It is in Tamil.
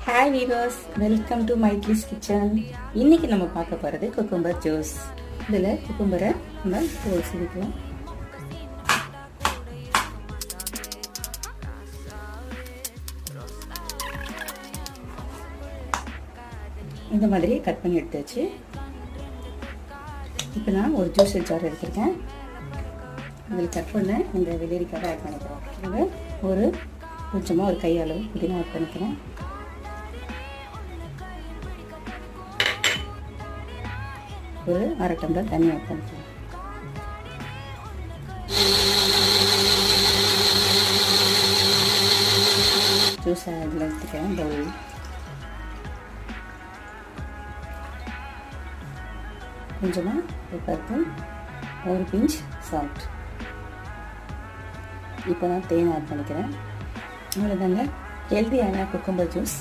ஹாய் வீவர்ஸ், வெல்கம் டு மைட்லிஸ் கிச்சன். இன்னைக்கு நம்ம பார்க்க போகிறது குக்கும்பர் ஜூஸ். இதில் குக்கும்பரை நம்ம தோல் சீவிக்கலாம். இந்த மாதிரி கட் பண்ணி எடுத்தாச்சு. இப்போ நான் ஒரு ஜூஸ் ஜார் எடுத்திருக்கேன். அதில் கட் பண்ண இந்த வெள்ளரிக்காய் ஆட் பண்ணிக்கிறேன். ஒரு கொஞ்சமாக ஒரு கையளவு புதினா ஆட் பண்ணிக்கிறேன். ஒரு அரை டம்ளர் தண்ணி ஆட் பண்ணிக்கலாம். ஜூஸ் அதில் எடுத்துக்கிறேன். பவுல் கொஞ்சமாக பெப்பர், ஒரு பிஞ்ச் சால்ட். இப்போ நான் தேன் ஆட் பண்ணிக்கிறேன். அவ்வளோதாங்க, ஹெல்தியான குக்கும்பர் ஜூஸ்